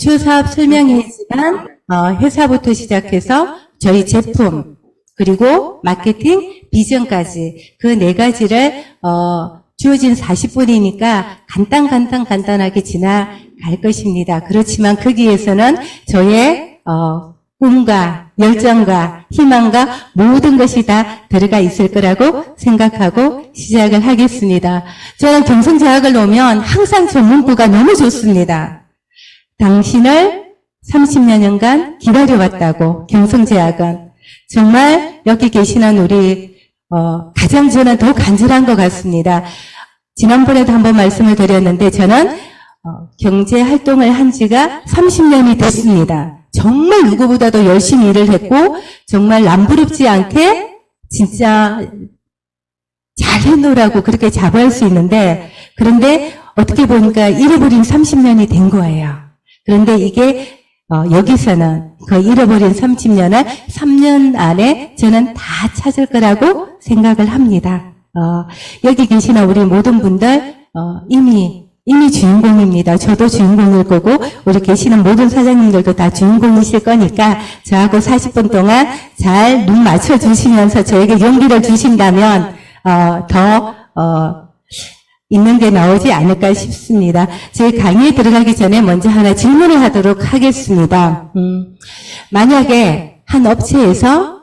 기초 사업 설명회지만 회사부터 시작해서 저희 제품 그리고 마케팅 비전까지 그 네 가지를 주어진 40분이니까 간단하게 지나갈 것입니다. 그렇지만 거기에서는 저의 꿈과 열정과 희망과 모든 것이 다 들어가 있을 거라고 생각하고 시작을 하겠습니다. 저는 경성제약을 오면 항상 저 문구가 너무 좋습니다. 당신을 30여 년간 기다려왔다고. 경성제약은 정말 여기 계시는 우리 가장 저는 더 간절한 것 같습니다. 지난번에도 한번 말씀을 드렸는데 저는 경제 활동을 한 지가 30년이 됐습니다. 정말 누구보다도 열심히 일을 했고 정말 남부럽지 않게 진짜 잘 해놓으라고 그렇게 자부할 수 있는데 그런데 어떻게 보니까 잃어버린 30년이 된 거예요. 그런데 이게 여기서는 그 잃어버린 30년을 3년 안에 저는 다 찾을 거라고 생각을 합니다. 여기 계시는 우리 모든 분들 이미 주인공입니다. 저도 주인공일 거고 우리 계시는 모든 사장님들도 다 주인공이실 거니까 저하고 40분 동안 잘 눈 맞춰주시면서 저에게 용기를 주신다면 더 있는 게 나오지 않을까 싶습니다. 제 강의에 들어가기 전에 먼저 하나 질문을 하도록 하겠습니다. 만약에 한 업체에서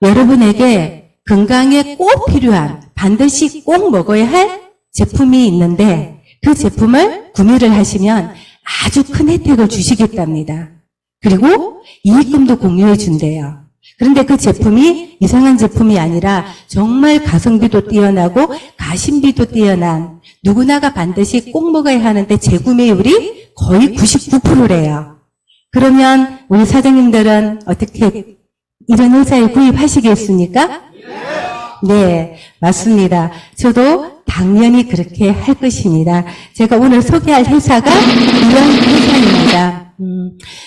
여러분에게 건강에 꼭 필요한 반드시 꼭 먹어야 할 제품이 있는데 그 제품을 구매를 하시면 아주 큰 혜택을 주시겠답니다. 그리고 이익금도 공유해 준대요. 그런데 그 제품이 이상한 제품이 아니라 정말 가성비도 뛰어나고 가심비도 뛰어난 누구나가 반드시 꼭 먹어야 하는데 재구매율이 거의 99%래요. 그러면 우리 사장님들은 어떻게 이런 회사에 구입하시겠습니까? 네, 맞습니다. 저도 당연히 그렇게 할 것입니다. 제가 오늘 소개할 회사가 이런 회사입니다.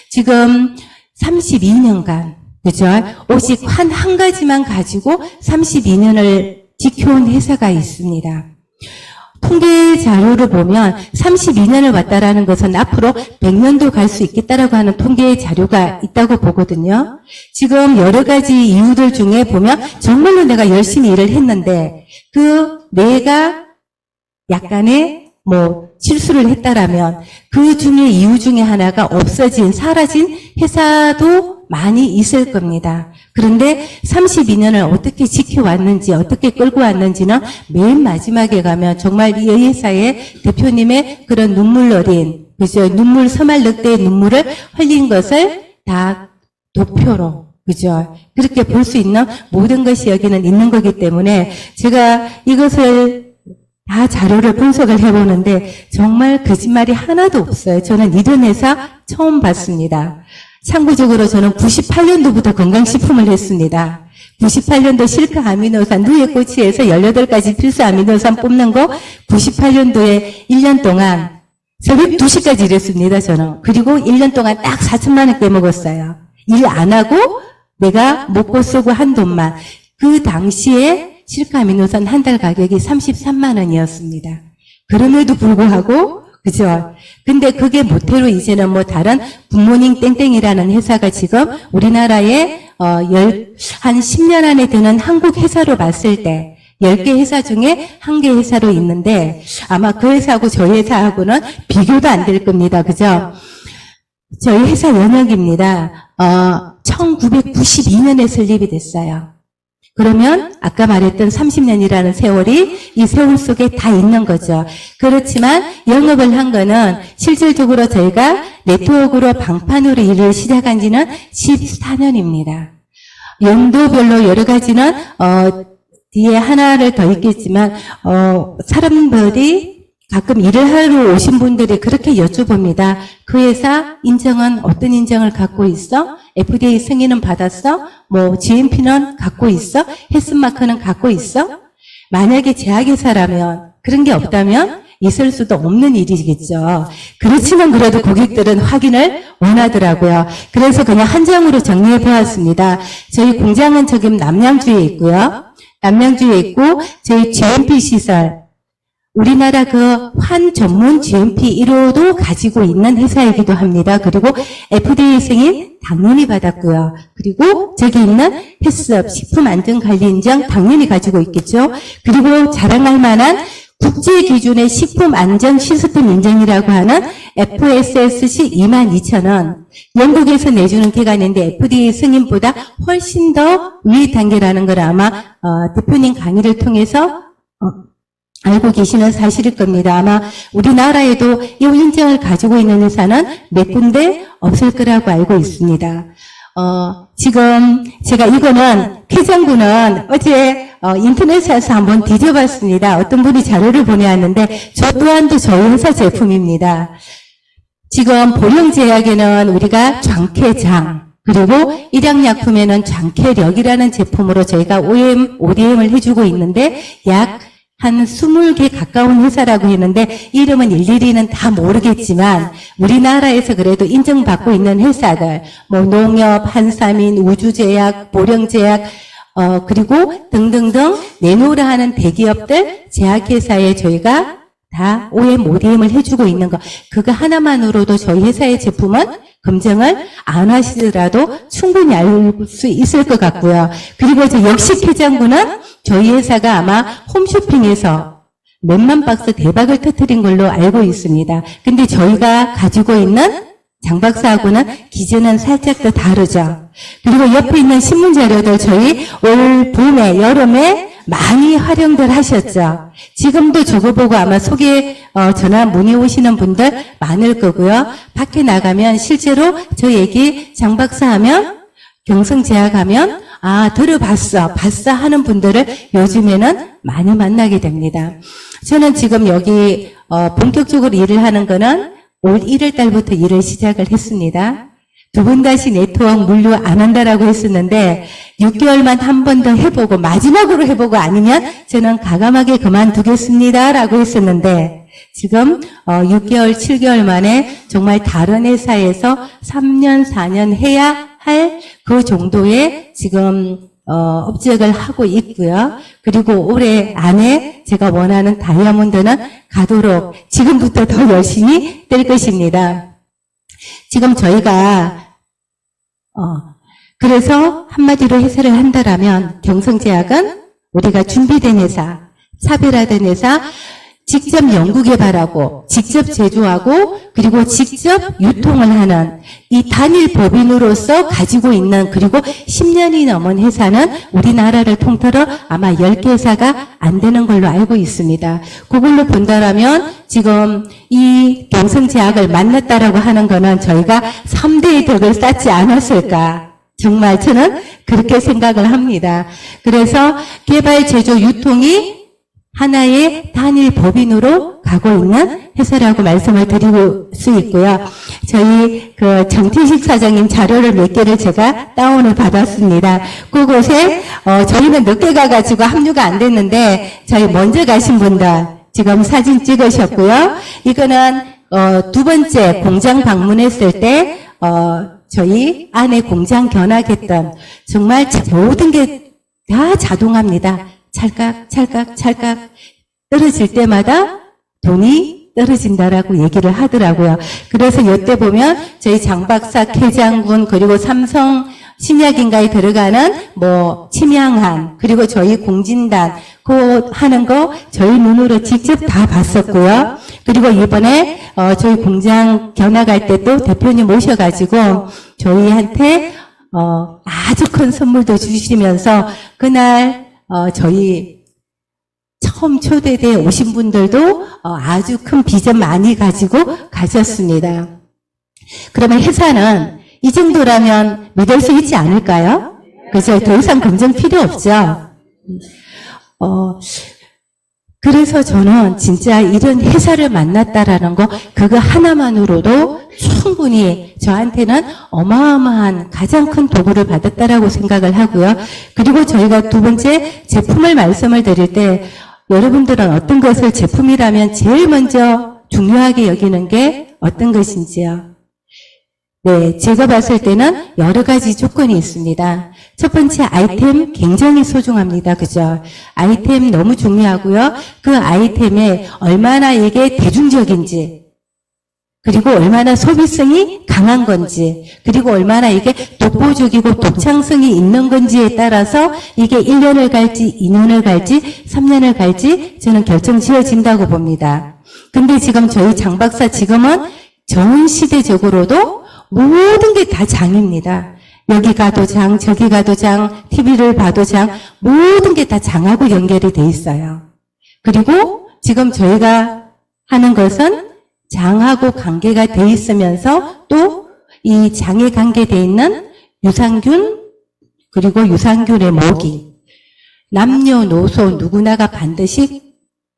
지금 32년간, 그죠? 오직 한 가지만 가지고 32년을 지켜온 회사가 있습니다. 통계 자료를 보면 32년을 왔다라는 것은 앞으로 100년도 갈 수 있겠다라고 하는 통계 자료가 있다고 보거든요. 지금 여러 가지 이유들 중에 보면 정말로 내가 열심히 일을 했는데 내가 약간의 실수를 했다라면 그 중에 이유 중에 하나가 사라진 회사도 많이 있을 겁니다. 그런데 32년을 어떻게 지켜왔는지, 어떻게 끌고 왔는지는 맨 마지막에 가면 정말 이 회사의 대표님의 그런 눈물 어린, 그죠? 서말늑대의 눈물을 흘린 것을 다 도표로, 그죠? 그렇게 볼 수 있는 모든 것이 여기는 있는 거기 때문에 제가 이것을 다 자료를 분석을 해보는데 정말 거짓말이 하나도 없어요. 저는 이런 회사 처음 봤습니다. 참고적으로 저는 98년도부터 건강식품을 했습니다. 98년도 실크 아미노산 누에꼬치에서 18가지 필수 아미노산 뽑는 거 98년도에 1년 동안 새벽 2시까지 일했습니다, 저는. 그리고 1년 동안 딱 4천만 원 깨먹었어요. 일 안 하고 내가 먹고 쓰고 한 돈만. 그 당시에 실크 아미노산 한 달 가격이 33만 원이었습니다. 그럼에도 불구하고 그죠? 근데 그게 모태로 이제는 다른 굿모닝 땡땡이라는 회사가 지금 우리나라에 한 10년 안에 드는 한국 회사로 봤을 때 10개 회사 중에 1개 회사로 있는데 아마 그 회사하고 저희 회사하고는 비교도 안 될 겁니다. 그죠? 저희 회사 연역입니다. 1992년에 설립이 됐어요. 그러면 아까 말했던 30년이라는 세월이 이 세월 속에 다 있는 거죠. 그렇지만 영업을 한 거는 실질적으로 저희가 네트워크로 방판으로 일을 시작한 지는 14년입니다. 연도별로 여러 가지는 뒤에 하나를 더 있겠지만 사람들이 가끔 일을 하러 오신 분들이 그렇게 여쭤봅니다. 그 회사 인정은 어떤 인정을 갖고 있어? FDA 승인은 받았어? GMP는 갖고 있어? 헬스마크는 갖고 있어? 만약에 제약회사라면 그런 게 없다면 있을 수도 없는 일이겠죠. 그렇지만 그래도 고객들은 확인을 원하더라고요. 그래서 그냥 한 장으로 정리해 보았습니다. 저희 공장은 지금 남양주에 있고요. 남양주에 있고 저희 GMP 시설 우리나라 그 환 전문 GMP 1호도 가지고 있는 회사이기도 합니다. 그리고 FDA 승인 당연히 받았고요. 그리고 저기 있는 헬스업 식품안전관리인증 당연히 가지고 있겠죠. 그리고 자랑할 만한 국제 기준의 식품안전 시스템 인증이라고 하는 FSSC 22,000원. 영국에서 내주는 기관인데 FDA 승인보다 훨씬 더 위 단계라는 걸 아마 대표님 강의를 통해서 알고 계시는 사실일 겁니다. 아마 우리나라에도 이 인증을 가지고 있는 회사는 몇 군데 없을 거라고 알고 있습니다. 지금 제가 이거는 쾌장군은 어제 인터넷에서 한번 뒤져봤습니다. 어떤 분이 자료를 보내왔는데 저 또한도 저희 회사 제품입니다. 지금 보령제약에는 우리가 장쾌장 그리고 일양약품에는 장쾌력이라는 제품으로 저희가 ODM을 해주고 있는데 약 한 20개 가까운 회사라고 했는데 이름은 일일이는 다 모르겠지만 우리나라에서 그래도 인정받고 있는 회사들 뭐 농협, 한삼인, 우주제약, 보령제약 그리고 등등등 내놓으라 하는 대기업들 제약회사에 저희가 다 ODM을 해주고 있는 거 그거 하나만으로도 저희 회사의 제품은 검증을 안 하시더라도 충분히 알 수 있을 것 같고요. 그리고 저 역식회장부는 저희 회사가 아마 홈쇼핑에서 몇만 박스 대박을 터뜨린 걸로 알고 있습니다. 근데 저희가 가지고 있는 장박사하고는 기준은 살짝 더 다르죠. 그리고 옆에 있는 신문자료들 저희 올 봄에 여름에 많이 활용들 하셨죠. 지금도 저거 보고 아마 전화 문의 오시는 분들 많을 거고요. 밖에 나가면 실제로 저 얘기 장박사 하면 경성제약 하면 들어봤어 하는 분들을 요즘에는 많이 만나게 됩니다. 저는 지금 여기 본격적으로 일을 하는 거는 올 1월 달부터 일을 시작을 했습니다. 두 번 다시 네트워크 물류 안 한다라고 했었는데 6개월만 한 번 더 해보고 마지막으로 해보고 아니면 저는 과감하게 그만두겠습니다라고 했었는데 지금 6개월, 7개월 만에 정말 다른 회사에서 3년, 4년 해야 할 그 정도의 지금 업적을 하고 있고요. 그리고 올해 안에 제가 원하는 다이아몬드는 가도록 지금부터 더 열심히 뜰 것입니다. 지금 저희가 그래서 한마디로 해설을 한다라면 경성제약은 우리가 준비된 회사, 차별화된 회사, 직접 연구개발하고 직접 제조하고 그리고 직접 유통을 하는 이 단일 법인으로서 가지고 있는 그리고 10년이 넘은 회사는 우리나라를 통틀어 아마 10개 회사가 안 되는 걸로 알고 있습니다. 그걸로 본다라면 지금 이 경성제약을 만났다라고 하는 거는 저희가 3대의 덕을 쌓지 않았을까. 정말 저는 그렇게 생각을 합니다. 그래서 개발, 제조, 유통이 하나의 단일 법인으로 가고 있는 회사라고 말씀을 드리고 수 있고요. 저희 정태식 사장님 자료를 몇 개를 제가 다운을 받았습니다. 그곳에 저희는 늦게 가가지고 합류가 안 됐는데 저희 먼저 가신 분들 지금 사진 찍으셨고요. 이거는 두 번째 공장 방문했을 때 저희 안에 공장 견학했던 정말 모든 게 다 자동합니다. 찰칵 떨어질 때마다 돈이 떨어진다라고 얘기를 하더라고요. 그래서 이때 보면 저희 장박사, 쾌장군 그리고 삼성 신약인가에 들어가는 침양한 그리고 저희 공진단 그 하는 거 저희 눈으로 직접 다 봤었고요. 그리고 이번에 저희 공장 견학할 때 또 대표님 오셔가지고 저희한테 아주 큰 선물도 주시면서 그날 저희 처음 초대돼 오신 분들도 아주 큰 비전 많이 가지고 가셨습니다. 그러면 회사는 이 정도라면 믿을 수 있지 않을까요? 그죠? 더 이상 검증 필요 없죠? 그래서 저는 진짜 이런 회사를 만났다라는 거, 그거 하나만으로도 충분히 저한테는 어마어마한 가장 큰 도구를 받았다라고 생각을 하고요. 그리고 저희가 두 번째 제품을 말씀을 드릴 때 여러분들은 어떤 것을 제품이라면 제일 먼저 중요하게 여기는 게 어떤 것인지요? 네, 제가 봤을 때는 여러 가지 조건이 있습니다. 첫 번째, 아이템 굉장히 소중합니다. 그죠? 아이템 너무 중요하고요. 그 아이템에 얼마나 이게 대중적인지, 그리고 얼마나 소비성이 강한 건지, 그리고 얼마나 이게 독보적이고 독창성이 있는 건지에 따라서 이게 1년을 갈지, 2년을 갈지, 3년을 갈지 저는 결정 지어진다고 봅니다. 근데 지금 저희 장 박사 지금은 전 시대적으로도 모든 게 다 장입니다. 여기 가도 장, 저기 가도 장, TV를 봐도 장, 모든 게 다 장하고 연결이 돼 있어요. 그리고 지금 저희가 하는 것은 장하고 관계가 돼 있으면서 또 이 장에 관계돼 있는 유산균, 그리고 유산균의 모기, 남녀노소 누구나가 반드시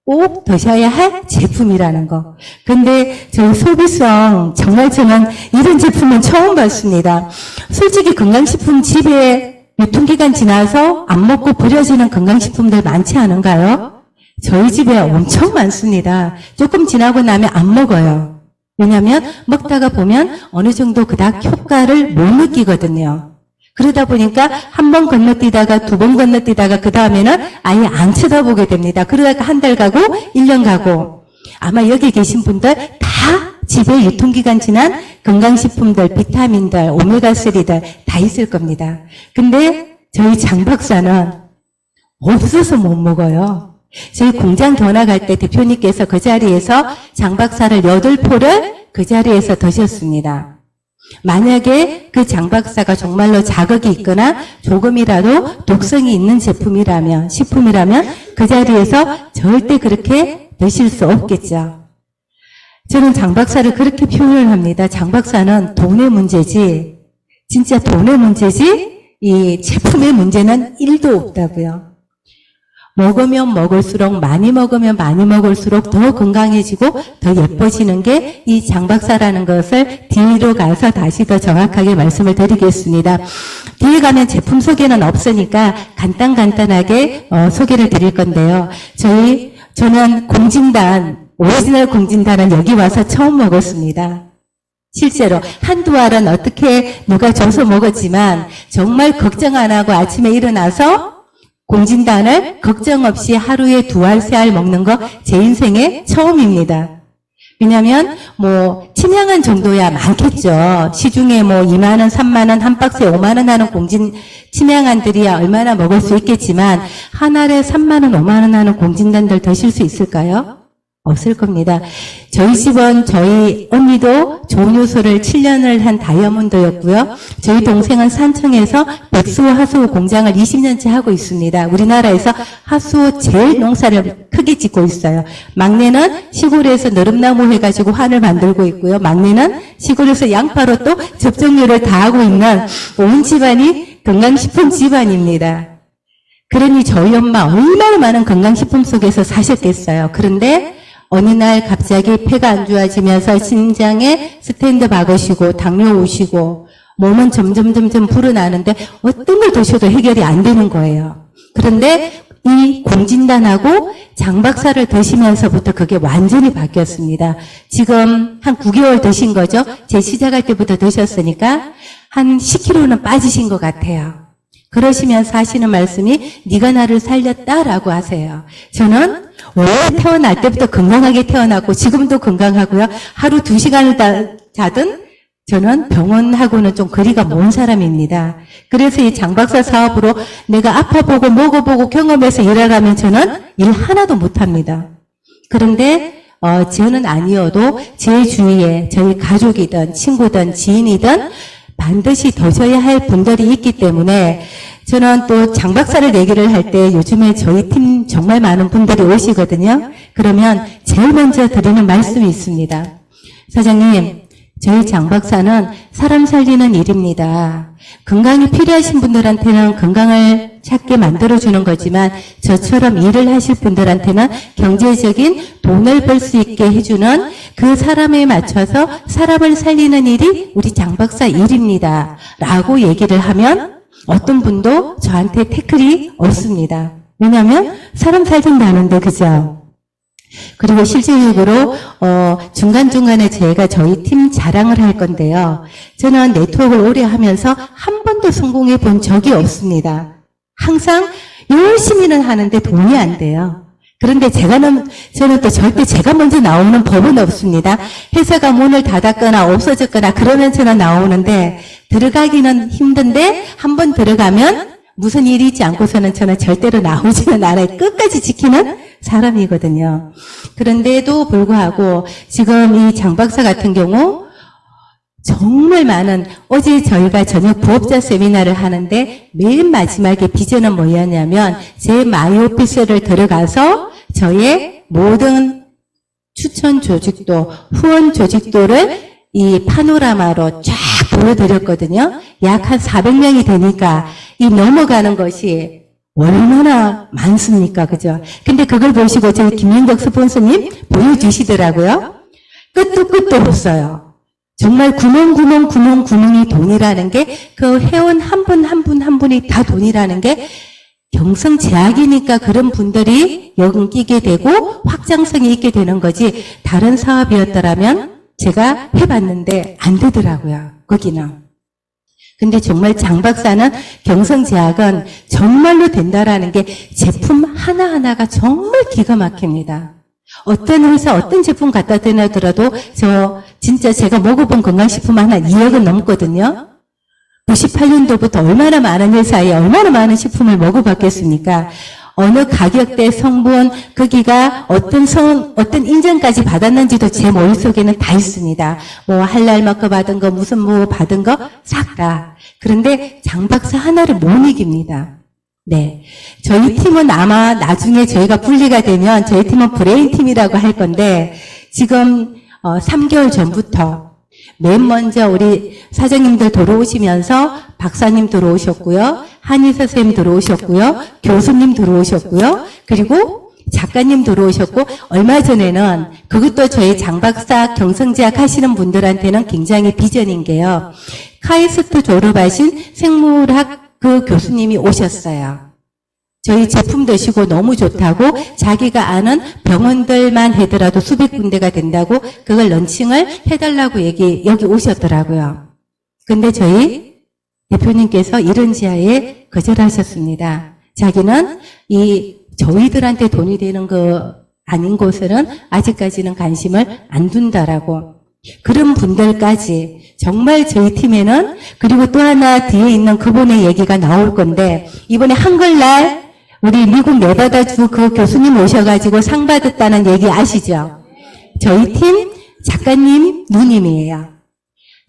꼭 드셔야 할 제품이라는 거. 근데 저희 소비성, 정말 저는 이런 제품은 처음 봤습니다. 솔직히 건강식품 집에 유통기간 지나서 안 먹고 버려지는 건강식품들 많지 않은가요? 저희 집에 엄청 많습니다. 조금 지나고 나면 안 먹어요. 왜냐하면 먹다가 보면 어느 정도 그닥 효과를 못 느끼거든요. 그러다 보니까 한 번 건너뛰다가 두 번 건너뛰다가 그 다음에는 아예 안 쳐다보게 됩니다. 그러다가 한 달 가고 1년 가고 아마 여기 계신 분들 다 집에 유통기간 지난 건강식품들, 비타민들, 오메가3들 다 있을 겁니다. 근데 저희 장 박사는 없어서 못 먹어요. 저희 공장 견학할 때 대표님께서 그 자리에서 장 박사를 8포를 그 자리에서 드셨습니다. 만약에 그 장 박사가 정말로 자극이 있거나 조금이라도 독성이 있는 제품이라면, 식품이라면 그 자리에서 절대 그렇게 드실 수 없겠죠. 저는 장 박사를 그렇게 표현을 합니다. 장 박사는 돈의 문제지, 진짜 돈의 문제지, 이 제품의 문제는 1도 없다고요. 먹으면 먹을수록, 많이 먹으면 많이 먹을수록 더 건강해지고 더 예뻐지는 게 이 장 박사라는 것을 뒤로 가서 다시 더 정확하게 말씀을 드리겠습니다. 뒤에 가면 제품 소개는 없으니까 간단하게 소개를 드릴 건데요. 저는 공진단, 오리지널 공진단은 여기 와서 처음 먹었습니다. 실제로 한두 알은 어떻게 누가 줘서 먹었지만 정말 걱정 안 하고 아침에 일어나서 공진단을 걱정 없이 하루에 2알, 3알 먹는 거 제 인생에 처음입니다. 왜냐면 침향한 정도야 많겠죠. 시중에 2만 원, 3만 원, 한 박스에 5만 원 하는 침향한들이야 얼마나 먹을 수 있겠지만 한 알에 3만 원, 5만 원 하는 공진단들 드실 수 있을까요? 없을 겁니다. 저희 집은 저희 언니도 조효소를 7년을 한 다이아몬드였고요. 저희 동생은 산청에서 백수호 하수호 공장을 20년째 하고 있습니다. 우리나라에서 하수호 제일 농사를 크게 짓고 있어요. 막내는 시골에서 너름나무 해가지고 환을 만들고 있고요. 막내는 시골에서 양파로 또 접종료를 다 하고 있는 온 집안이 건강식품 집안입니다. 그러니 저희 엄마 얼마나 많은 건강식품 속에서 사셨겠어요. 그런데 어느 날 갑자기 폐가 안 좋아지면서 심장에 스텐트 박으시고 당뇨 오시고 몸은 점점 불어나는데 어떤 걸 드셔도 해결이 안 되는 거예요. 그런데 이 공진단하고 장 박사를 드시면서부터 그게 완전히 바뀌었습니다. 지금 한 9개월 드신 거죠? 제 시작할 때부터 드셨으니까 한 10kg는 빠지신 것 같아요. 그러시면서 하시는 말씀이 네가 나를 살렸다라고 하세요. 저는 원래 태어날 때부터 건강하게 태어났고 지금도 건강하고요. 하루 2시간을 자든 저는 병원하고는 좀 거리가 먼 사람입니다. 그래서 이 장 박사 사업으로 내가 아파보고 먹어보고 경험해서 일하라면 저는 일 하나도 못합니다. 그런데 저는 아니어도 제 주위에 저희 가족이든 친구든 지인이든 반드시 드셔야 할 분들이 있기 때문에 저는 또 장 박사를 얘기를 할 때 요즘에 저희 팀 정말 많은 분들이 오시거든요. 그러면 제일 먼저 드리는 말씀이 있습니다. 사장님, 저희 장 박사는 사람 살리는 일입니다. 건강이 필요하신 분들한테는 건강을 찾게 만들어주는 거지만 저처럼 일을 하실 분들한테는 경제적인 돈을 벌 수 있게 해주는 그 사람에 맞춰서 사람을 살리는 일이 우리 장 박사 일입니다. 라고 얘기를 하면 어떤 분도 저한테 태클이 없습니다. 왜냐하면 사람 살린다는데 그죠? 그리고 실질적으로 중간중간에 제가 저희 팀 자랑을 할 건데요. 저는 네트워크를 오래 하면서 한 번도 성공해 본 적이 없습니다. 항상 열심히는 하는데 돈이 안 돼요. 그런데 저는 또 절대 제가 먼저 나오는 법은 없습니다. 회사가 문을 닫았거나 없어졌거나 그러면 저는 나오는데 들어가기는 힘든데 한번 들어가면 무슨 일이 있지 않고서는 저는 절대로 나오지는 않아요. 끝까지 지키는 사람이거든요. 그런데도 불구하고 지금 이 장 박사 같은 경우 정말 많은, 어제 저희가 저녁 부업자 세미나를 하는데 맨 마지막에 비전은 뭐였냐면 제 마이오피스를 들어가서 저의 모든 추천 조직도, 후원 조직도를 이 파노라마로 쫙 보여드렸거든요. 약 한 400명이 되니까 이 넘어가는 것이 얼마나 많습니까? 그죠? 근데 그걸 보시고 저희 김윤덕 스폰서님 보여주시더라고요. 끝도 없어요. 정말 구멍이 돈이라는 게 그 회원 한 분 한 분이 다 돈이라는 게 경성제약이니까 그런 분들이 여기 끼게 되고 확장성이 있게 되는 거지 다른 사업이었더라면 제가 해봤는데 안 되더라고요. 거기는. 근데 정말 장 박사는 경성제약은 정말로 된다라는 게 제품 하나하나가 정말 기가 막힙니다. 어떤 회사 어떤 제품 갖다 대놔더라도 진짜 제가 먹어본 건강식품 하나 2억은 넘거든요. 98년도부터 얼마나 많은 회사에 얼마나 많은 식품을 먹어봤겠습니까? 어느 가격대, 성분, 거기가 어떤 인증까지 받았는지도 제 머릿속에는 다 있습니다. 뭐 할랄 마크 받은 거, 무슨 뭐 받은 거 싹 다. 그런데 장 박사 하나를 못 이깁니다. 네. 저희 팀은 아마 나중에 저희가 분리가 되면 저희 팀은 브레인 팀이라고 할 건데 지금 3개월 전부터 맨 먼저 우리 사장님들 들어오시면서 박사님 들어오셨고요. 한의사 선생님 들어오셨고요. 교수님 들어오셨고요. 그리고 작가님 들어오셨고 얼마 전에는 그것도 저희 장 박사 경성제약 하시는 분들한테는 굉장히 비전인 게요. 카이스트 졸업하신 생물학 그 교수님이 오셨어요. 저희 제품 드시고 너무 좋다고 자기가 아는 병원들만 하더라도 수백 군데가 된다고 그걸 런칭을 해달라고 여기 오셨더라고요. 근데 저희 대표님께서 이런 지하에 거절하셨습니다. 자기는 저희들한테 돈이 되는 거 아닌 곳에는 아직까지는 관심을 안 둔다라고. 그런 분들까지 정말 저희 팀에는 그리고 또 하나 뒤에 있는 그분의 얘기가 나올 건데 이번에 한글날 우리 미국 네바다주 그 교수님 오셔가지고 상 받았다는 얘기 아시죠? 저희 팀 작가님 누님이에요.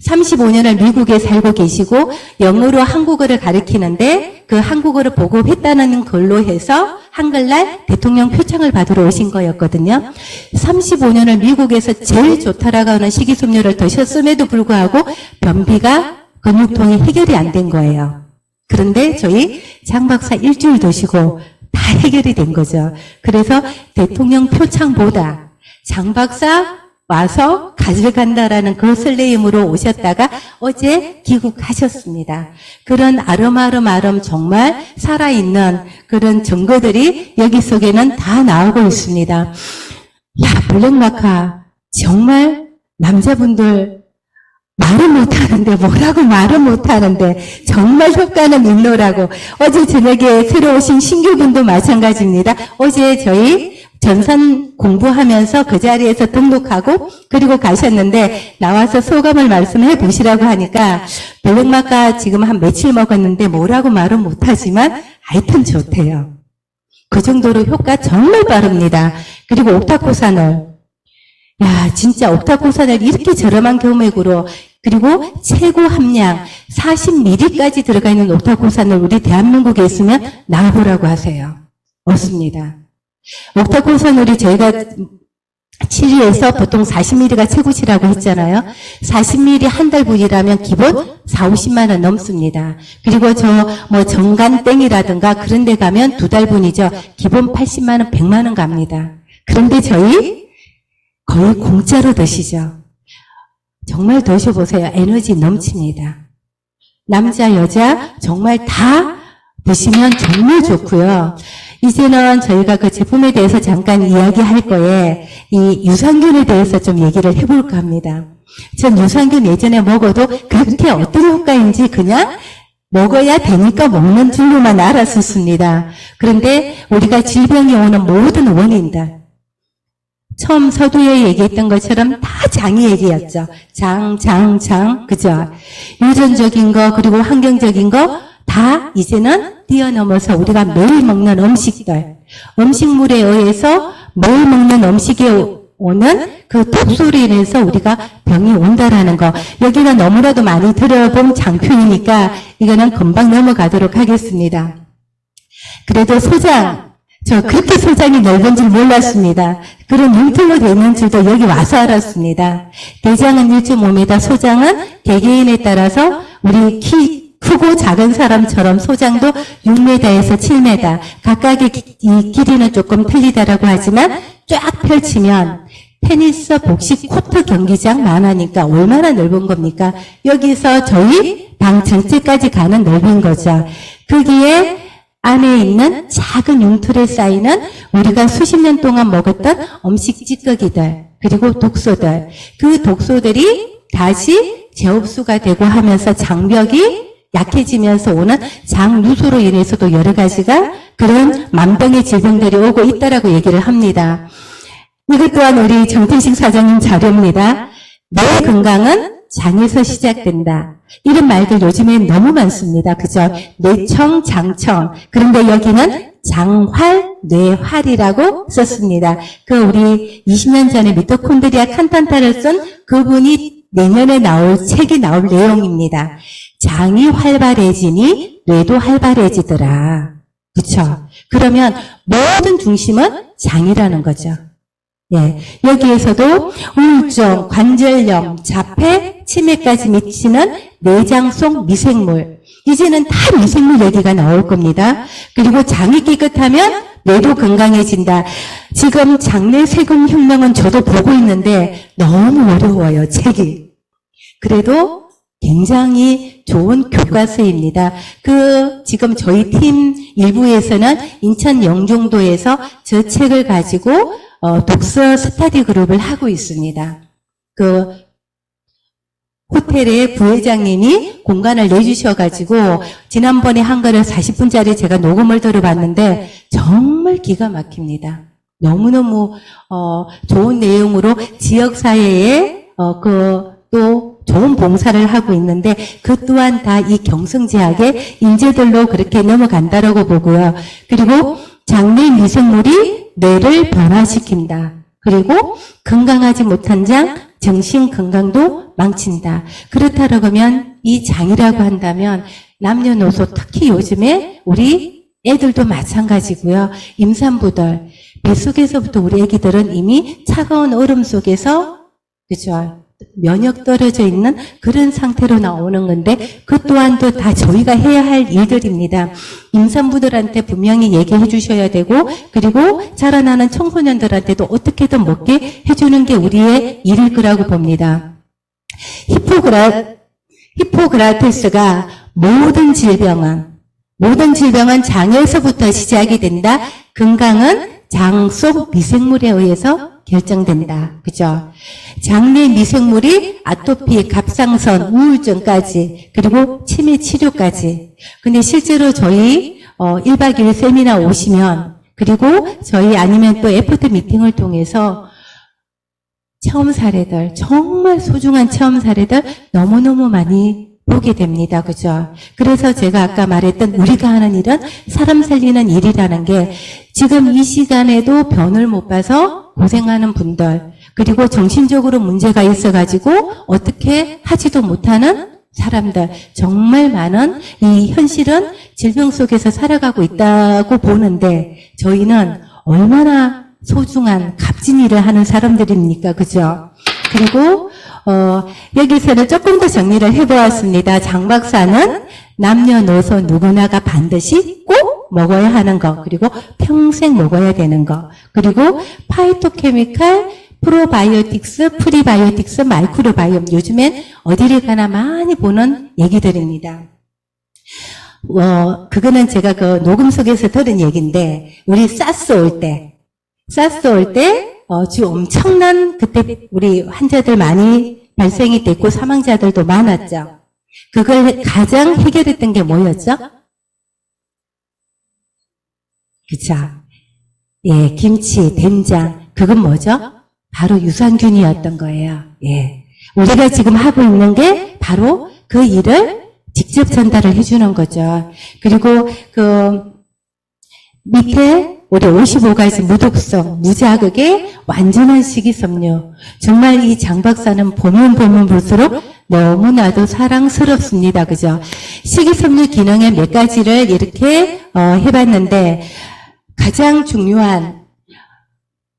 35년을 미국에 살고 계시고 영어로 한국어를 가르치는데 그 한국어를 보급했다는 걸로 해서 한글날 대통령 표창을 받으러 오신 거였거든요. 35년을 미국에서 제일 좋다라고 하는 식이섬유를 드셨음에도 불구하고 변비가 근육통이 해결이 안 된 거예요. 그런데 저희 장 박사 일주일 드시고 다 해결이 된 거죠. 그래서 대통령 표창보다 장 박사 와서 가져간다라는 그 설레임으로 오셨다가 어제 귀국하셨습니다. 그런 아름아름 정말 살아있는 그런 증거들이 여기 속에는 다 나오고 있습니다. 야, 블랙마카 정말 남자분들 말은 못하는데 뭐라고 말은 못하는데 정말 효과는 있노라고. 어제 저녁에 새로 오신 신규분도 마찬가지입니다. 어제 저희 전산 공부하면서 그 자리에서 등록하고 그리고 가셨는데 나와서 소감을 말씀해 보시라고 하니까 블랙마카 지금 한 며칠 먹었는데 뭐라고 말은 못하지만 하여튼 좋대요. 그 정도로 효과 정말 빠릅니다. 그리고 옥타코산올. 야, 진짜 옥타코산올 이렇게 저렴한 금액으로 그리고 최고 함량 40ml까지 들어가 있는 옥타코산올 우리 대한민국에 있으면 나와보라고 하세요. 없습니다. 옥타코산올이 저희가 치료해서 보통 40ml가 최고치라고 했잖아요. 40ml 한 달분이라면 기본 4, 50만 원 넘습니다. 그리고 정간땡이라든가 그런 데 가면 두 달분이죠. 기본 80만 원, 100만 원 갑니다. 그런데 저희 거의 공짜로 드시죠. 정말 드셔보세요. 에너지 넘칩니다. 남자, 여자 정말 다 드시면 정말 좋고요. 이제는 저희가 그 제품에 대해서 잠깐 이야기할 거에 이 유산균에 대해서 좀 얘기를 해볼까 합니다. 전 유산균 예전에 먹어도 그렇게 어떤 효과인지 그냥 먹어야 되니까 먹는 줄로만 알았었습니다. 그런데 우리가 질병이 오는 모든 원인들, 처음 서두에 얘기했던 것처럼 다 장이 얘기였죠. 장, 그죠? 유전적인 거, 그리고 환경적인 거, 다 이제는 뛰어넘어서 우리가 매일 먹는 음식들, 음식물에 의해서 매일 먹는 음식에 오는 그 독소로 인해서 우리가 병이 온다라는 거. 여기는 너무나도 많이 들어본 장표이니까 이거는 금방 넘어가도록 하겠습니다. 그래도 소장, 저 그렇게 소장이 넓은 줄 몰랐습니다. 그런 융통으로 되는 줄도 여기 와서 알았습니다. 대장은 1.5m, 소장은 개개인에 따라서 우리 크고 작은 사람처럼 소장도 6m에서 7m, 각각의 이 길이는 조금 틀리다라고 하지만 쫙 펼치면 테니스, 복식, 코트 경기장 만하니까 얼마나 넓은 겁니까? 여기서 저희 방 전체까지 가는 넓이인 거죠. 거기에 안에 있는 작은 융틀에 쌓이는 우리가 수십 년 동안 먹었던 음식 찌꺼기들, 그리고 독소들, 그 독소들이 다시 재흡수가 되고 하면서 장벽이 약해지면서 오는 장누수로 인해서도 여러 가지가 그런 만병의 질병들이 오고 있다라고 얘기를 합니다. 이것 또한 우리 정태식 사장님 자료입니다. 내 건강은 장에서 시작된다. 이런 말들 요즘에 너무 많습니다. 그죠? 뇌청, 장청. 그런데 여기는 장활, 뇌활이라고 썼습니다. 그 우리 20년 전에 미토콘드리아 칸탄타를 쓴 그분이 내년에 나올 책이 나올 내용입니다. 장이 활발해지니 뇌도 활발해지더라. 그쵸? 그러면 모든 중심은 장이라는 거죠. 예. 여기에서도 우울증, 관절염, 자폐, 치매까지 미치는 내장 속 미생물. 이제는 다 미생물 얘기가 나올 겁니다. 그리고 장이 깨끗하면 뇌도 건강해진다. 지금 장내 세균 혁명은 저도 보고 있는데 너무 어려워요, 책이. 그래도 굉장히 좋은 교과서입니다. 지금 저희 팀 일부에서는 인천 영종도에서 저 책을 가지고 독서 스터디 그룹을 하고 있습니다. 호텔의 부회장님이 공간을 내주셔가지고 지난번에 한 거를 40분짜리 제가 녹음을 들어봤는데 정말 기가 막힙니다. 너무너무 좋은 내용으로 지역사회에 또 좋은 봉사를 하고 있는데 그 또한 다 이 경성제약의 인재들로 그렇게 넘어간다라고 보고요. 그리고 장내 미생물이 뇌를 변화시킨다. 그리고 건강하지 못한 장, 정신 건강도 망친다. 그렇다라고 하면 이 장이라고 한다면 남녀노소 특히 요즘에 우리 애들도 마찬가지고요. 임산부들, 뱃속에서부터 우리 애기들은 이미 차가운 얼음 속에서 그죠? 면역 떨어져 있는 그런 상태로 나오는 건데 그 또한도 다 저희가 해야 할 일들입니다. 임산부들한테 분명히 얘기해 주셔야 되고 그리고 자라나는 청소년들한테도 어떻게든 먹게 해주는 게 우리의 일일 거라고 봅니다. 히포크라테스가 모든 질병은 장에서부터 시작이 된다. 건강은 장 속 미생물에 의해서 결정된다. 그죠? 장내 미생물이 아토피, 갑상선, 우울증까지 그리고 치매 치료까지. 근데 실제로 저희 1박 2일 세미나 오시면 그리고 저희 아니면 또 애프터 미팅을 통해서 체험 사례들, 정말 소중한 체험 사례들 너무너무 많이 보게 됩니다. 그죠? 그래서 제가 아까 말했던 우리가 하는 일은 사람 살리는 일이라는 게 지금 이 시간에도 변을 못 봐서 고생하는 분들 그리고 정신적으로 문제가 있어가지고 어떻게 하지도 못하는 사람들 정말 많은 이 현실은 질병 속에서 살아가고 있다고 보는데 저희는 얼마나 소중한 값진 일을 하는 사람들입니까? 그죠? 그리고 여기서는 조금 더 정리를 해보았습니다. 장 박사는 남녀노소 누구나가 반드시 꼭 먹어야 하는 거, 그리고 평생 먹어야 되는 거, 그리고 파이토케미칼, 프로바이오틱스, 프리바이오틱스, 마이크로바이옴 요즘엔 어디를 가나 많이 보는 얘기들입니다. 그거는 제가 그 녹음 속에서 들은 얘기인데, 우리 사스 올 때, 주 엄청난 그때 우리 환자들 많이 발생이 됐고 사망자들도 많았죠. 그걸 가장 해결했던 게 뭐였죠? 그쵸. 예, 김치, 된장. 그건 뭐죠? 바로 유산균이었던 거예요. 예. 우리가 지금 하고 있는 게 바로 그 일을 직접 전달을 해주는 거죠. 그리고 그 밑에 우리 55가지 무독성, 무자극의 완전한 식이섬유. 정말 이 장 박사는 보면 볼수록 너무나도 사랑스럽습니다. 그죠? 식이섬유 기능의 몇 가지를 이렇게 해봤는데 가장 중요한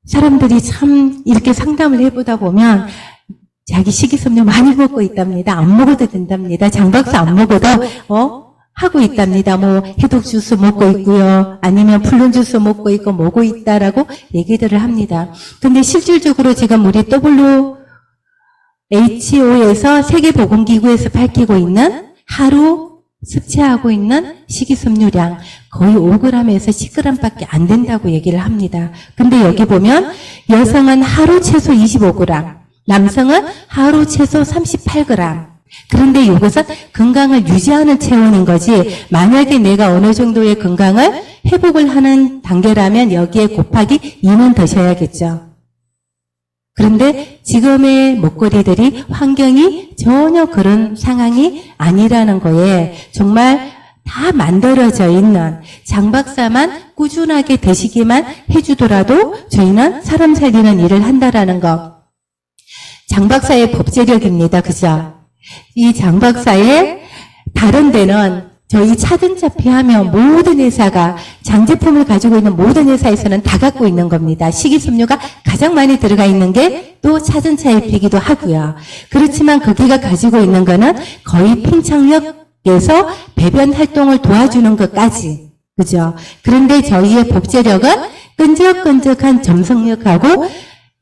사람들이 참 이렇게 상담을 해보다 보면 자기 식이섬유 많이 먹고 있답니다. 안 먹어도 된답니다. 장 박사 안 먹어도 하고 있답니다. 뭐 해독 주스 먹고 있고요. 아니면 플룬 주스 먹고 있고 먹고 있다라고 얘기들을 합니다. 근데 실질적으로 지금 우리 WHO에서 세계보건기구에서 밝히고 있는 하루 섭취하고 있는 식이섬유량 거의 5g에서 10g밖에 안 된다고 얘기를 합니다. 근데 여기 보면 여성은 하루 최소 25g, 남성은 하루 최소 38g. 그런데 이것은 건강을 유지하는 체온인 거지 만약에 내가 어느 정도의 건강을 회복을 하는 단계라면 여기에 곱하기 2는 더셔야겠죠. 그런데 지금의 먹거리들이 환경이 전혀 그런 상황이 아니라는 거에 정말 다 만들어져 있는 장 박사만 꾸준하게 드시기만 해주더라도 저희는 사람 살리는 일을 한다라는 거. 장 박사의 법제력입니다. 그죠? 이 장 박사의 다른 데는 저희 차등차피 하면 모든 회사가 장제품을 가지고 있는 모든 회사에서는 다 갖고 있는 겁니다. 식이섬유가 가장 많이 들어가 있는 게 또 차등차입이기도 하고요. 그렇지만 거기가 가지고 있는 거는 거의 팽창력에서 배변 활동을 도와주는 것까지. 그죠? 그런데 저희의 법제력은 끈적끈적한 점성력하고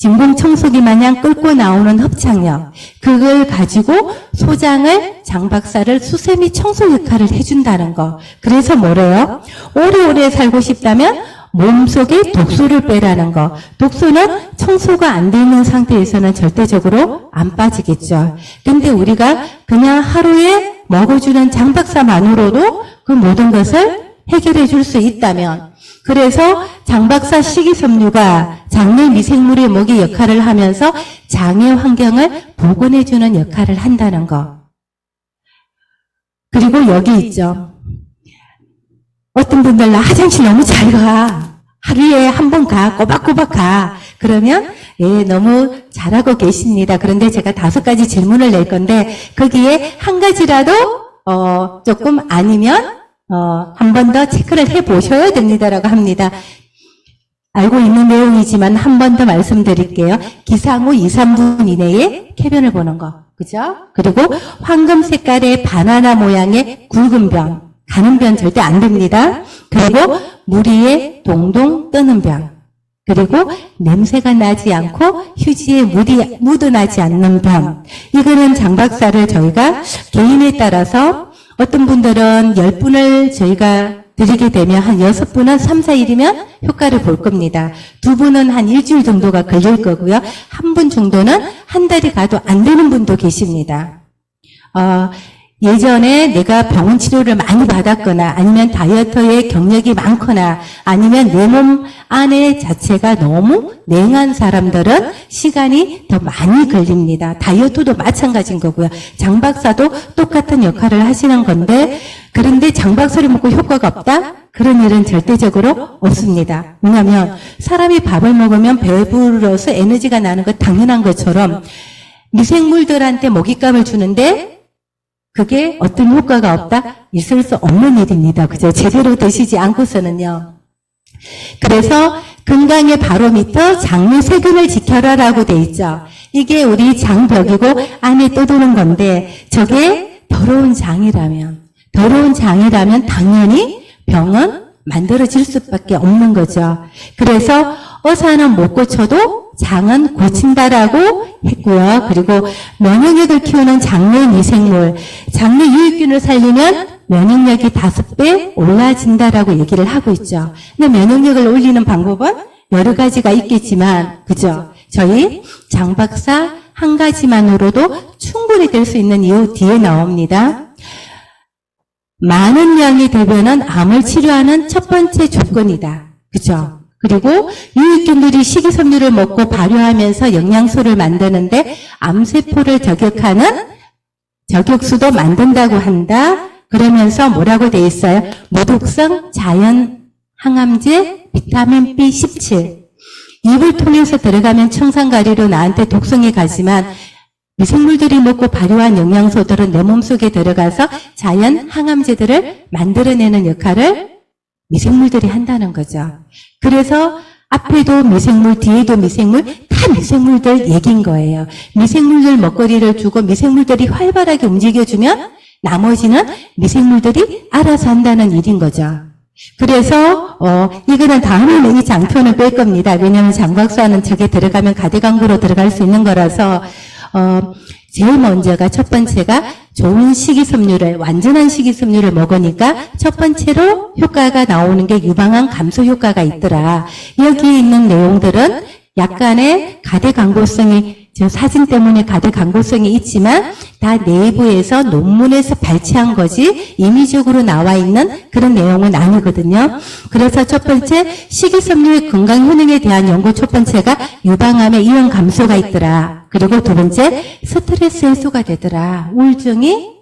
진공 청소기 마냥 끓고 나오는 흡착력. 그걸 가지고 소장을 장 박사를 수세미 청소 역할을 해준다는 거. 그래서 뭐래요? 오래오래 살고 싶다면 몸속에 독소를 빼라는 거. 독소는 청소가 안 돼 있는 상태에서는 절대적으로 안 빠지겠죠. 근데 우리가 그냥 하루에 먹어주는 장 박사만으로도 그 모든 것을 해결해 줄 수 있다면 그래서 장 박사 식이섬유가 장내 미생물의 먹이 역할을 하면서 장의 환경을 복원해주는 역할을 한다는 거. 그리고 여기 있죠. 어떤 분들 나 화장실 너무 잘 가. 하루에 한 번 가. 꼬박꼬박 가. 그러면 예, 너무 잘하고 계십니다. 그런데 제가 5가지 질문을 낼 건데 거기에 한 가지라도 조금 아니면 한 번 더 체크를 해보셔야 됩니다라고 합니다. 알고 있는 내용이지만 한 번 더 말씀드릴게요. 기상 후 2, 3분 이내에 쾌변을 보는 거. 그죠? 그리고 황금 색깔의 바나나 모양의 굵은 변. 가는 변 절대 안 됩니다. 그리고 물 위에 동동 뜨는 변. 그리고 냄새가 나지 않고 휴지에 물이 묻어나지 않는 변. 이거는 장 박사를 저희가 개인에 따라서 어떤 분들은 10분을 저희가 드리게 되면 한 6분은 3, 4일이면 효과를 볼 겁니다. 2분은 한 일주일 정도가 걸릴 거고요. 1분 정도는 한 달이 가도 안 되는 분도 계십니다. 예전에 내가 병원 치료를 많이 받았거나 아니면 다이어터에 경력이 많거나 아니면 내 몸 안에 자체가 너무 냉한 사람들은 시간이 더 많이 걸립니다. 다이어트도 마찬가지인 거고요. 장 박사도 똑같은 역할을 하시는 건데 그런데 장 박사를 먹고 효과가 없다? 그런 일은 절대적으로 없습니다. 왜냐하면 사람이 밥을 먹으면 배부러서 에너지가 나는 것 당연한 것처럼 미생물들한테 먹잇감을 주는데 그게 어떤 효과가 없다? 있을 수 없는 일입니다. 그죠? 제대로 드시지 않고서는요. 그래서 건강의 바로미터 장내 세균을 지켜라라고 돼 있죠. 이게 우리 장벽이고 안에 떠도는 건데 저게 더러운 장이라면 당연히 병은 만들어질 수밖에 없는 거죠. 그래서 어사는 못 고쳐도 장은 고친다라고 했고요. 그리고 면역력을 키우는 장내 미생물, 장내 유익균을 살리면 면역력이 5배 올라진다라고 얘기를 하고 있죠. 근데 면역력을 올리는 방법은 여러 가지가 있겠지만, 그죠? 저희 장 박사 한 가지만으로도 충분히 될 수 있는 이유 뒤에 나옵니다. 많은 양이 되면은 암을 치료하는 첫 번째 조건이다. 그죠? 그리고 유익균들이 식이섬유를 먹고 발효하면서 영양소를 만드는데 암세포를 저격하는 저격수도 만든다고 한다. 그러면서 뭐라고 돼 있어요? 무독성 자연 항암제 비타민 B17. 입을 통해서 들어가면 청산가리로 나한테 독성이 가지만 미생물들이 먹고 발효한 영양소들은 내 몸속에 들어가서 자연 항암제들을 만들어내는 역할을 미생물들이 한다는 거죠. 그래서 앞에도 미생물, 뒤에도 미생물, 다 미생물들 얘기인 거예요. 미생물들 먹거리를 주고 미생물들이 활발하게 움직여주면 나머지는 미생물들이 알아서 한다는 일인 거죠. 그래서 이거는 다음에는 이 장표는 뺄 겁니다. 왜냐하면 장 박사는 저게 들어가면 가대 광고로 들어갈 수 있는 거라서 제일 먼저가 첫 번째가 좋은 식이섬유를 완전한 식이섬유를 먹으니까 첫 번째로 효과가 나오는 게 유방암 감소 효과가 있더라. 여기에 있는 내용들은 약간의 가대 광고성이 저 사진 때문에 가대 광고성이 있지만 다 내부에서 논문에서 발췌한 거지 임의적으로 나와 있는 그런 내용은 아니거든요. 그래서 첫 번째 식이섬유의 건강 효능에 대한 연구 첫 번째가 유방암의 이온 감소가 있더라. 그리고 두 번째 스트레스 해소가 되더라. 우울증이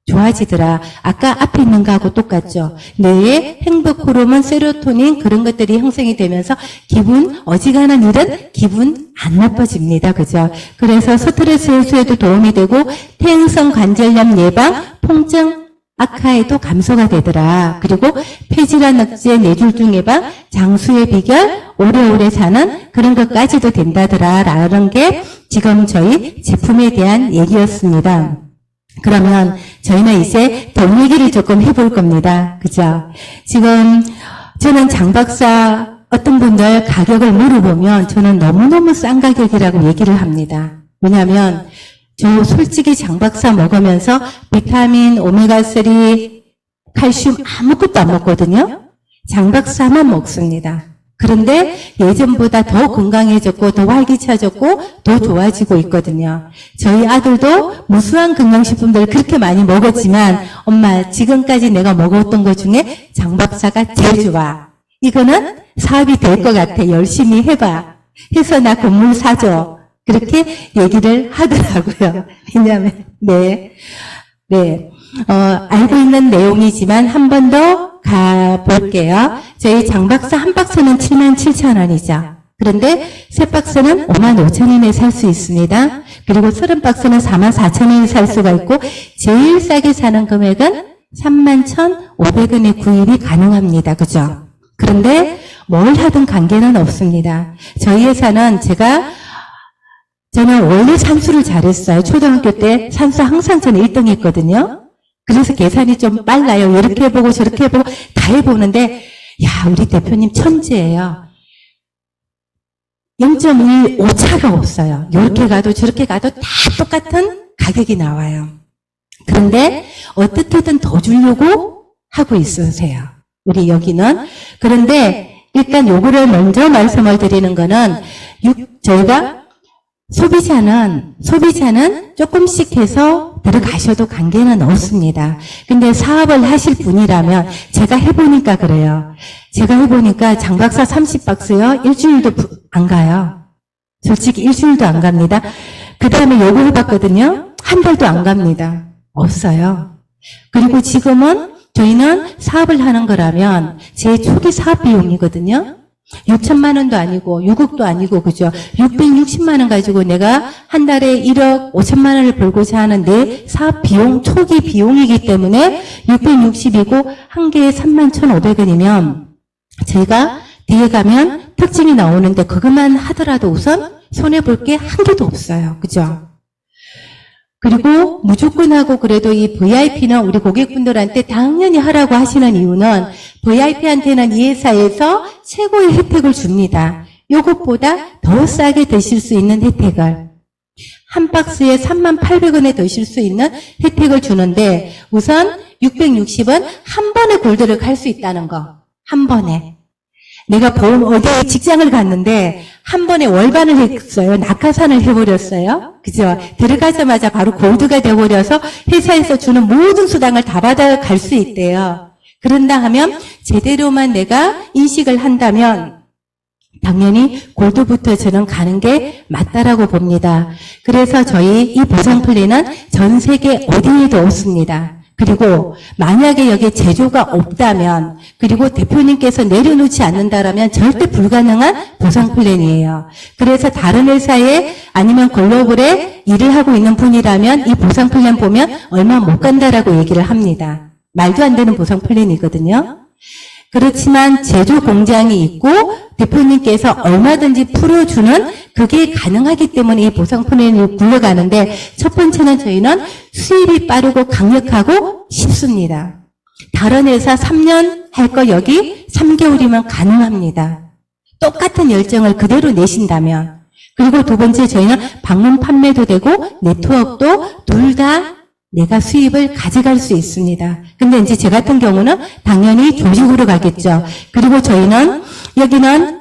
좋아지더라. 아까 앞에 있는 거하고 똑같죠. 뇌의 행복 호르몬, 세로토닌 그런 것들이 형성이 되면서 기분, 어지간한 일은 기분 안 나빠집니다. 그죠? 그래서 스트레스 해소에도 도움이 되고 퇴행성 관절염 예방, 통증 악화에도 감소가 되더라. 그리고 폐질환 억제, 뇌졸중 예방, 장수의 비결, 오래오래 사는 그런 것까지도 된다더라. 라는 게 지금 저희 제품에 대한 얘기였습니다. 그러면 저희는 이제 돈 얘기를 조금 해볼 겁니다. 그죠? 지금 저는 장 박사 어떤 분들 가격을 물어보면 저는 너무너무 싼 가격이라고 얘기를 합니다. 왜냐하면 저 솔직히 장 박사 먹으면서 비타민, 오메가3, 칼슘 아무것도 안 먹거든요. 장 박사만 먹습니다. 그런데 예전보다 더 건강해졌고 더 활기차졌고 더 좋아지고 있거든요. 저희 아들도 무수한 건강식품들을 그렇게 많이 먹었지만 엄마 지금까지 내가 먹었던 것 중에 장 박사가 제일 좋아. 이거는 사업이 될 것 같아. 열심히 해봐. 해서 나 건물 사줘. 그렇게 얘기를 하더라고요. 왜냐하면 알고 있는 내용이지만 한 번 더 가볼게요. 저희 장 박사 한 박스는 77,000원이죠. 그런데 세 박스는 55,000원에 살 수 있습니다. 그리고 30박스는 44,000원에 살 수가 있고 제일 싸게 사는 금액은 31,500원에 구입이 가능합니다. 그죠? 그런데 뭘 하든 관계는 없습니다. 저희 회사는 저는 원래 산수를 잘했어요. 초등학교 때 산수 항상 저는 1등 했거든요. 그래서 계산이 좀 빨라요. 이렇게 해보고 저렇게 해보고 다 해보는데 야 우리 대표님 천재예요. 0.1 오차가 없어요. 이렇게 가도 저렇게 가도 다 똑같은 가격이 나와요. 그런데 어떻게든 더 주려고 하고 있으세요. 우리 여기는. 그런데 일단 요거를 먼저 말씀을 드리는 거는 저희가 소비자는 조금씩 해서 들어가셔도 관계는 없습니다. 근데 사업을 하실 분이라면 제가 해보니까 그래요. 제가 해보니까 장 박사 30박스요. 일주일도 안 가요. 솔직히 일주일도 안 갑니다. 그 다음에 요거 해봤거든요. 한 달도 안 갑니다. 없어요. 그리고 지금은 저희는 사업을 하는 거라면 제 초기 사업 비용이거든요. 6천만 원도 아니고 6억도 아니고 그죠? 660만 원 가지고 내가 한 달에 1억 5천만 원을 벌고자 하는 내 사업 비용 초기 비용이기 때문에 660이고 한 개에 31,500원이면 저희가 뒤에 가면 특징이 나오는데 그것만 하더라도 우선 손해볼 게 한 개도 없어요. 그죠? 그리고 무조건 하고 그래도 이 VIP는 우리 고객분들한테 당연히 하라고 하시는 이유는 VIP한테는 이 회사에서 최고의 혜택을 줍니다. 이것보다 더 싸게 드실 수 있는 혜택을. 한 박스에 38,000원에 드실 수 있는 혜택을 주는데 우선 660은 한 번에 골드를 갈 수 있다는 거. 한 번에. 내가 어디 직장을 갔는데 한 번에 월반을 했어요. 낙하산을 해버렸어요. 그죠? 들어가자마자 바로 골드가 돼버려서 회사에서 주는 모든 수당을 다 받아갈 수 있대요. 그런다 하면 제대로만 내가 인식을 한다면 당연히 골드부터 저는 가는 게 맞다라고 봅니다. 그래서 저희 이 보상 플랜은 전 세계 어디에도 없습니다. 그리고 만약에 여기에 제조가 없다면, 그리고 대표님께서 내려놓지 않는다라면 절대 불가능한 보상 플랜이에요. 그래서 다른 회사에 아니면 글로벌에 일을 하고 있는 분이라면 이 보상 플랜 보면 얼마 못 간다라고 얘기를 합니다. 말도 안 되는 보상 플랜이거든요. 그렇지만 제조 공장이 있고 대표님께서 얼마든지 풀어주는 그게 가능하기 때문에 이 보상 플랜이 굴러가는데, 첫 번째는 저희는 수입이 빠르고 강력하고 쉽습니다. 다른 회사 3년 할 거 여기 3개월이면 가능합니다. 똑같은 열정을 그대로 내신다면. 그리고 두 번째, 저희는 방문 판매도 되고 네트워크도 둘 다 내가 수입을 가져갈 수 있습니다. 근데 이제 제 같은 경우는 당연히 조직으로 가겠죠. 그리고 저희는 여기는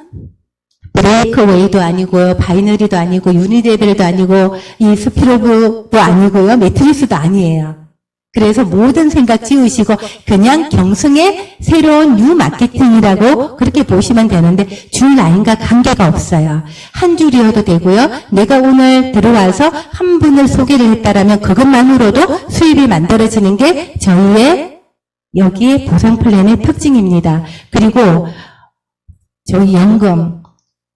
브레이크웨이도 아니고요, 바이너리도 아니고, 유니레벨도 아니고, 이 스피로브도 아니고요, 매트리스도 아니에요. 그래서 모든 생각 지우시고 그냥 경승의 새로운 뉴 마케팅이라고 그렇게 보시면 되는데, 줄 라인과 관계가 없어요. 한 줄이어도 되고요. 내가 오늘 들어와서 한 분을 소개를 했다라면 그것만으로도 수입이 만들어지는 게 저희의 여기에 보상 플랜의 특징입니다. 그리고 저희 연금,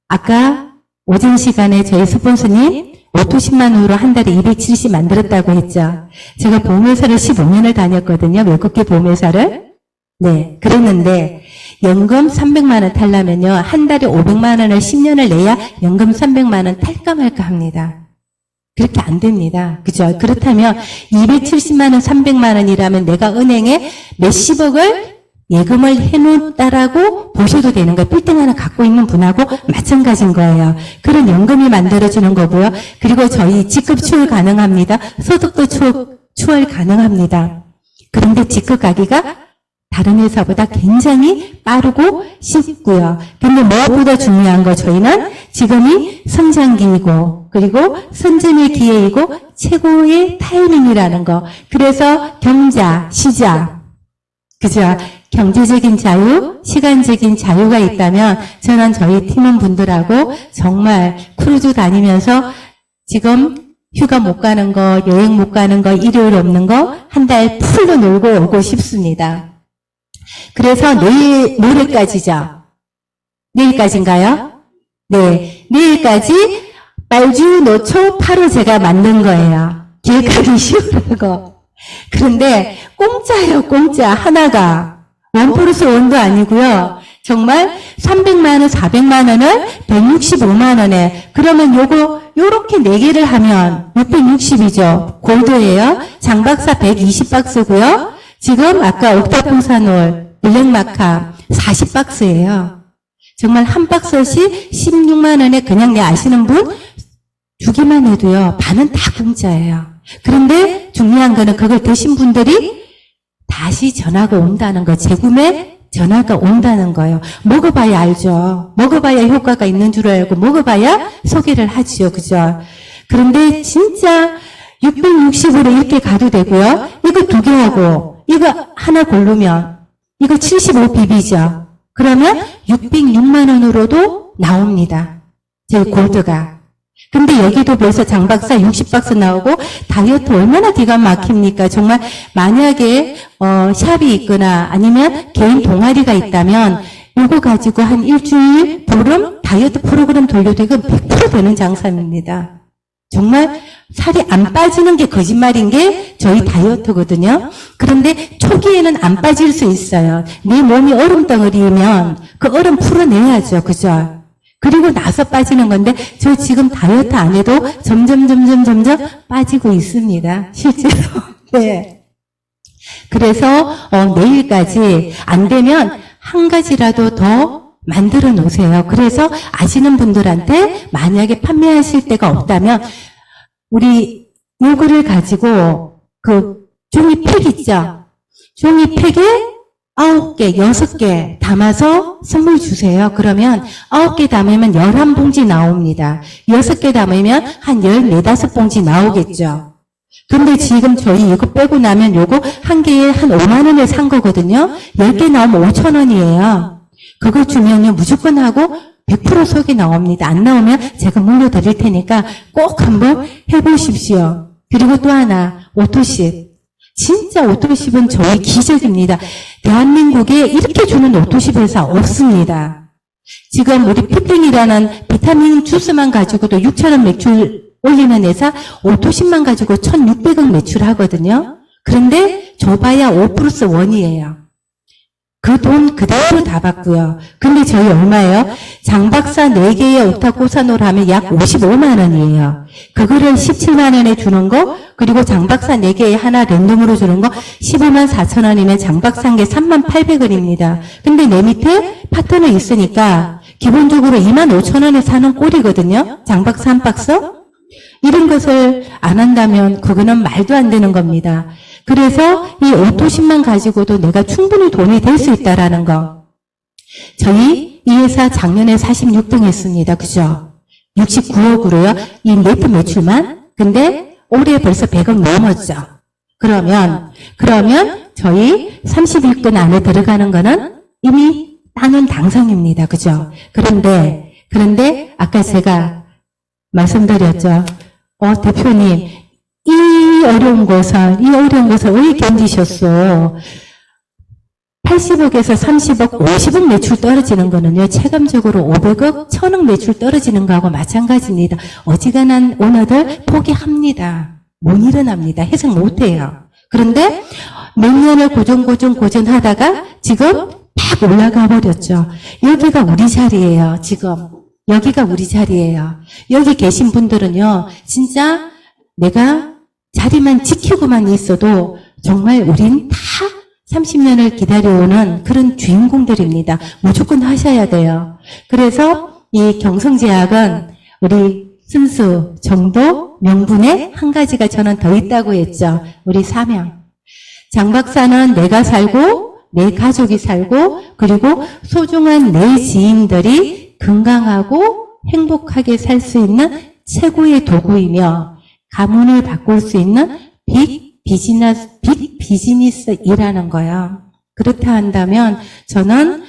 아까 오전 시간에 저희 스폰서님 오토 10만 원으로 한 달에 270 만들었다고 했죠. 제가 보험회사를 15년을 다녔거든요. 외국계 보험회사를. 네, 그랬는데 연금 300만 원 탈려면요, 한 달에 500만 원을 10년을 내야 연금 300만 원 탈까 말까 합니다. 그렇게 안 됩니다. 그죠? 그렇다면 270만 원, 300만 원이라면 내가 은행에 몇십억을 예금을 해놓았다라고 보셔도 되는 거예요. 빌딩 하나 갖고 있는 분하고 마찬가지인 거예요. 그런 연금이 만들어지는 거고요. 그리고 저희 직급 추월 가능합니다. 소득도 추월 가능합니다. 그런데 직급 가기가 다른 회사보다 굉장히 빠르고 쉽고요. 근데 무엇보다 중요한 거, 저희는 지금이 성장기이고 그리고 선점의 기회이고 최고의 타이밍이라는 거. 그래서 경자, 시작, 그죠? 경제적인 자유, 시간적인 자유가 있다면 저는 저희 팀원분들하고 정말 크루즈 다니면서 지금 휴가 못 가는 거, 여행 못 가는 거, 일요일 없는 거 한 달 풀로 놀고 오고 싶습니다. 그래서 모레까지죠. 내일까지인가요? 네, 내일까지 말주 노초 8호 제가 만든 거예요. 기획하기 쉬우라고. 그런데 공짜예요, 공짜. 하나가. 원 플러스 원도 아니고요. 정말 300만 원, 400만 원을 165만 원에, 그러면 요렇게 4개를 하면 660이죠. 골드예요. 장박사 120박스고요. 지금 아까 옥타풍산올, 블랙마카 40박스예요. 정말 한 박스씩 16만 원에 그냥 아시는 분 주기만 해도요, 반은 다 공짜예요. 그런데 중요한 거는 그걸 드신 분들이 다시 전화가 온다는 거, 재구매 전화가 온다는 거예요. 먹어봐야 알죠. 먹어봐야 효과가 있는 줄 알고 먹어봐야 소개를 하죠. 그죠? 그런데 진짜 660으로 이렇게 가도 되고요. 이거 2개 하고 이거 하나 고르면 이거 75BB죠. 그러면 606만 원으로도 나옵니다. 제 골드가. 근데 여기도 벌써 장박사 60박스 나오고 다이어트 얼마나 기가 막힙니까? 정말 만약에 샵이 있거나 아니면 개인 동아리가 있다면 이거 가지고 한 일주일 보름 다이어트 프로그램 돌려도 이거 100% 되는 장사입니다. 정말 살이 안 빠지는 게 거짓말인 게 저희 다이어트거든요. 그런데 초기에는 안 빠질 수 있어요. 내 몸이 얼음덩어리면 그 얼음 풀어내야죠. 그죠? 그리고 나서 빠지는 건데 저 지금 다이어트 안 해도 점점 빠지고 있습니다. 실제로. 네. 그래서 내일까지 안 되면 한 가지라도 더 만들어 놓으세요. 그래서 아시는 분들한테 만약에 판매하실 데가 없다면 우리 요거를 가지고 그 종이팩 있죠? 종이 팩에 9개, 6개 담아서 선물 주세요. 그러면 9개 담으면 11봉지 나옵니다. 6개 담으면 한 14, 5봉지 나오겠죠. 근데 지금 저희 이거 빼고 나면 요거 한 개에 한 5만 원에 산 거거든요. 10개 나오면 5천 원이에요. 그거 주면요 무조건 하고 100% 속이 나옵니다. 안 나오면 제가 물려드릴 테니까 꼭 한번 해보십시오. 그리고 또 하나, 오토십. 진짜 오토십은 저의 기적입니다. 대한민국에 이렇게 주는 오토십 회사 없습니다. 지금 우리 피핑이라는 비타민 주스만 가지고도 6,000원 매출 올리는 회사 오토십만 가지고 1,600원 매출하거든요. 그런데 줘봐야 5 플러스 1이에요. 그 돈 그대로 다 받고요. 근데 저희 얼마예요? 장박사 4개의 옥타코사노를 하면 약 55만 원이에요. 그거를 17만 원에 주는 거, 그리고 장박사 4개에 하나 랜덤으로 주는 거 15만 4천 원이면 장박사 한 개 3만 800원입니다. 근데 내 밑에 파트너 있으니까 기본적으로 2만 5천 원에 사는 꼴이거든요. 장박사 한 박스? 이런 것을 안 한다면 그거는 말도 안 되는 겁니다. 그래서 이 오토십만 가지고도 내가 충분히 돈이 될 수 있다라는 거. 저희 이 회사 작년에 46등 했습니다. 그죠? 69억으로요. 이 네트 매출만. 근데 올해 벌써 100억 넘었죠. 그러면 저희 31등 안에 들어가는 거는 이미 따는 당상입니다. 그죠? 그런데 아까 제가 말씀드렸죠. 대표님, 이 어려운 것을 왜 견디셨어? 80억에서 30억, 50억 매출 떨어지는 거는요, 체감적으로 500억, 1000억 매출 떨어지는 거하고 마찬가지입니다. 어지간한 오너들 포기합니다. 못 일어납니다. 해석 못 해요. 그런데 몇 년을 고전 하다가 지금 팍 올라가 버렸죠. 여기가 우리 자리예요, 지금. 여기가 우리 자리예요. 여기 계신 분들은요, 진짜 내가 자리만 지키고만 있어도 정말 우린 다 30년을 기다려오는 그런 주인공들입니다. 무조건 하셔야 돼요. 그래서 이 경성제약은 우리 순수, 정도, 명분에 한 가지가 저는 더 있다고 했죠. 우리 사명. 장 박사는 내가 살고 내 가족이 살고 그리고 소중한 내 지인들이 건강하고 행복하게 살 수 있는 최고의 도구이며 가문을 바꿀 수 있는 빅 비즈니스이라는 거예요. 그렇다 한다면 저는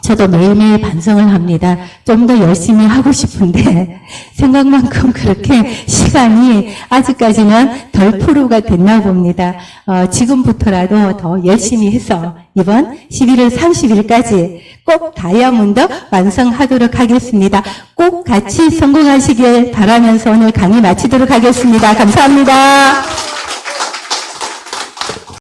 저도 매일매일 반성을 합니다. 좀 더 열심히 하고 싶은데 생각만큼 그렇게 시간이 아직까지는 덜 프로가 됐나 봅니다. 지금부터라도 더 열심히 해서 이번 11월 30일까지 꼭 다이아몬드 완성하도록 하겠습니다. 꼭 같이 성공하시길 바라면서 오늘 강의 마치도록 하겠습니다. 감사합니다.